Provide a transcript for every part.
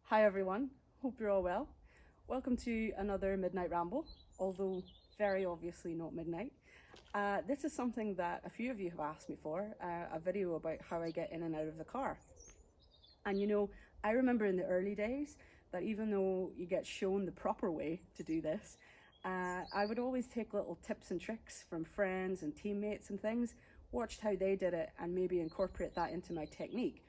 Hi everyone, hope you're all well. Welcome to another Midnight Ramble, although very obviously not midnight. This is something that a few of you have asked me for, a video about how I get in and out of the car. And you know, I remember in the early days that even though you get shown the proper way to do this, I would always take little tips and tricks from friends and teammates and things, watched how they did it and maybe incorporate that into my technique.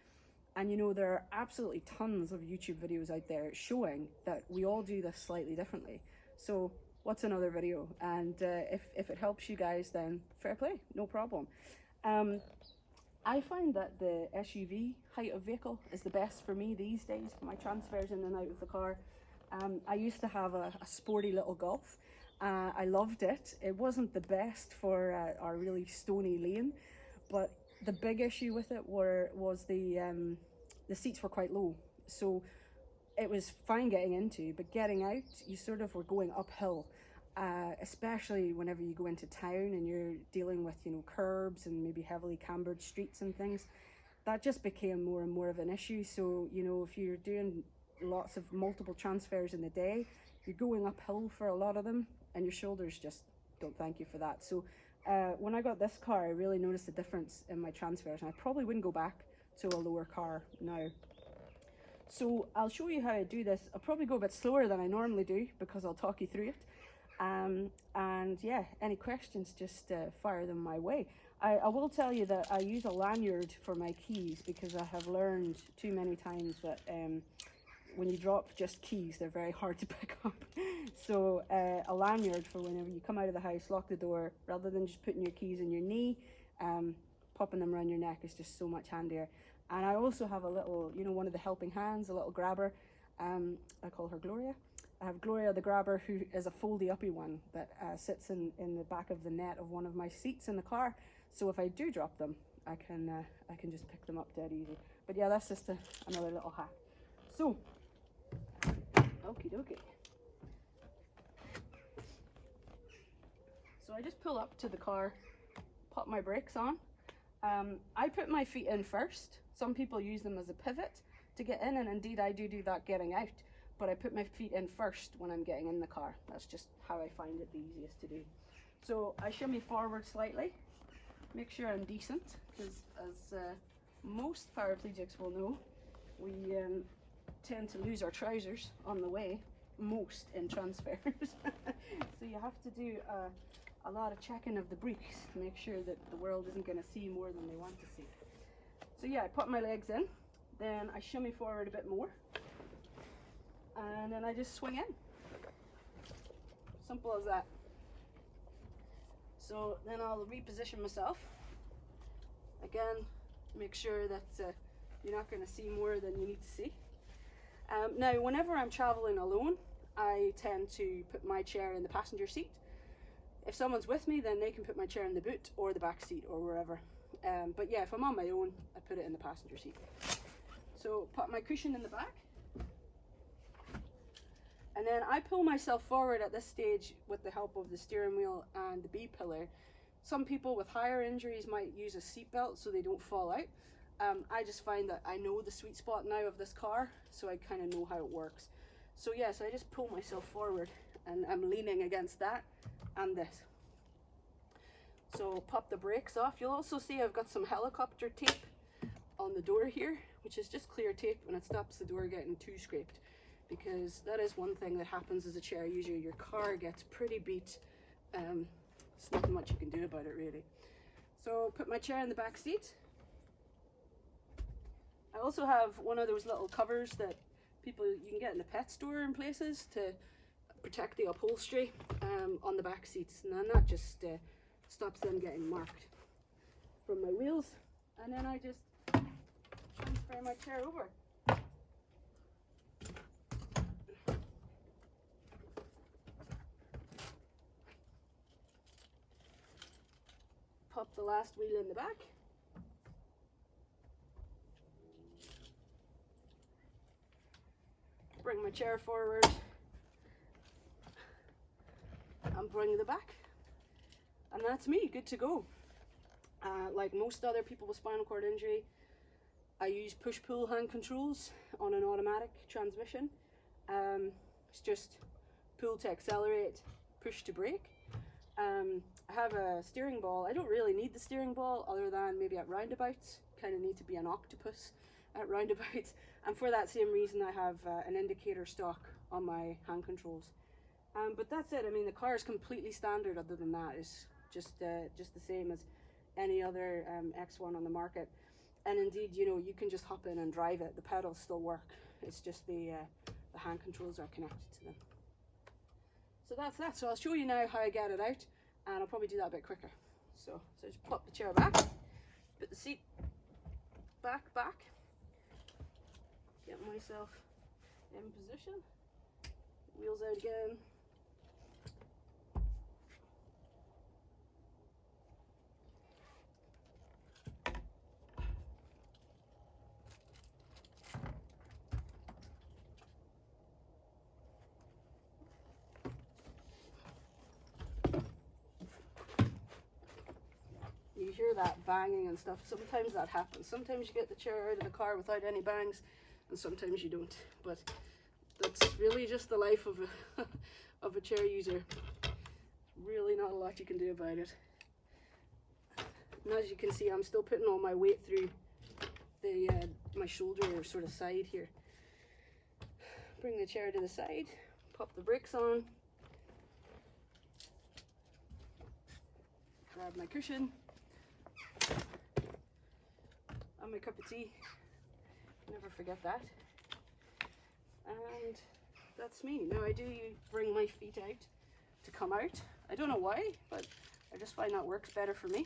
And you know, there are absolutely tons of YouTube videos out there showing that we all do this slightly differently. So what's another video? And if it helps you guys, then fair play, no problem. I find that the SUV height of vehicle is the best for me these days for my transfers in and out of the car. I used to have a sporty little Golf. I loved it. It wasn't the best for our really stony lane, but the big issue with it was the seats were quite low, so it was fine getting into, but getting out, you sort of were going uphill, especially whenever you go into town and you're dealing with, you know, curbs and maybe heavily cambered streets and things. That just became more and more of an issue. So, you know, if you're doing lots of multiple transfers in the day, you're going uphill for a lot of them, and your shoulders just don't thank you for that. So when I got this car, I really noticed a difference in my transfers, and I probably wouldn't go back to a lower car now. So I'll show you how I do this. I'll probably go a bit slower than I normally do because I'll talk you through it. And yeah, any questions, just fire them my way. I will tell you that I use a lanyard for my keys because I have learned too many times that when you drop just keys, they're very hard to pick up. So a lanyard for whenever you come out of the house, lock the door, rather than just putting your keys in your knee, popping them around your neck is just so much handier. And I also have a little, you know, one of the helping hands, a little grabber. I call her Gloria. I have Gloria the grabber, who is a foldy-uppy one that sits in the back of the net of one of my seats in the car. So if I do drop them, I can just pick them up dead easy. But yeah, that's just another little hack. So, okie dokie. So I just pull up to the car, pop my brakes on. I put my feet in first. Some people use them as a pivot to get in, and indeed I do that getting out, but I put my feet in first when I'm getting in the car. That's just how I find it the easiest to do. So I shimmy forward slightly, make sure I'm decent, because as most paraplegics will know, we tend to lose our trousers on the way, most in transfers. So you have to do a lot of checking of the brakes to make sure that the world isn't going to see more than they want to see. So yeah, I put my legs in, then I shimmy forward a bit more, and then I just swing in. Simple as that. So then I'll reposition myself. Again, make sure that you're not going to see more than you need to see. Now, whenever I'm traveling alone, I tend to put my chair in the passenger seat. If someone's with me, then they can put my chair in the boot or the back seat or wherever. But yeah, if I'm on my own, I put it in the passenger seat. So put my cushion in the back. And then I pull myself forward at this stage with the help of the steering wheel and the B-pillar. Some people with higher injuries might use a seatbelt so they don't fall out. I just find that I know the sweet spot now of this car, so I kind of know how it works. So yes, I just pull myself forward and I'm leaning against that and this. So pop the brakes off. You'll also see I've got some helicopter tape on the door here, which is just clear tape, and it stops the door getting too scraped, because that is one thing that happens as a chair user. Your car gets pretty beat. There's nothing much you can do about it really. So put my chair in the back seat. I also have one of those little covers that you can get in the pet store and places to protect the upholstery on the back seats, and then that just stops them getting marked from my wheels. And then I just transfer my chair over. Pop the last wheel in the back. Bring my chair forward and bring the back, and that's me, good to go. Like most other people with spinal cord injury, I use push-pull hand controls on an automatic transmission. It's just pull to accelerate, push to brake. I have a steering ball. I don't really need the steering ball other than maybe at roundabouts. Kind of need to be an octopus at roundabouts. And for that same reason, I have an indicator stock on my hand controls. But that's it. I mean, the car is completely standard. Other than that, it's just the same as any other X1 on the market. And indeed, you know, you can just hop in and drive it. The pedals still work. It's just the hand controls are connected to them. So that's that. So I'll show you now how I get it out, and I'll probably do that a bit quicker. So just pop the chair back, put the seat back, get myself in position, wheels out again. You hear that banging and stuff. Sometimes that happens. Sometimes you get the chair out of the car without any bangs, and sometimes you don't. But that's really just the life of a of a chair user. Really not a lot you can do about it. And as you can see, I'm still putting all my weight through the my shoulder sort of side here. Bring the chair to the side, pop the brakes on, grab my cushion and my cup of tea. Never forget that. And that's me. Now I do bring my feet out to come out. I don't know why, but I just find that works better for me.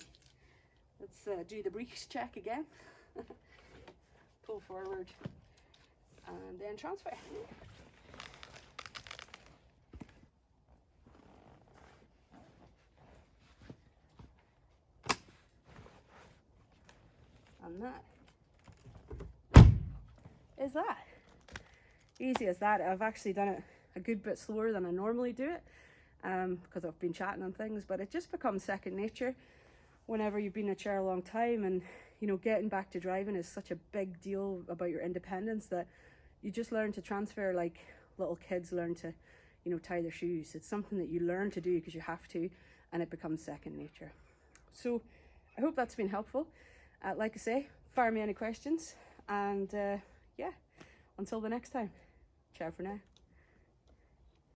Let's do the brakes check again. Pull forward and then transfer. And that is that. Easy as that. I've actually done it a good bit slower than I normally do it because I've been chatting and things, but it just becomes second nature whenever you've been in a chair a long time. And you know, getting back to driving is such a big deal about your independence that you just learn to transfer like little kids learn to, you know, tie their shoes. It's something that you learn to do because you have to, and it becomes second nature. So I hope that's been helpful. Like I say, fire me any questions, and yeah, until the next time, ciao for now.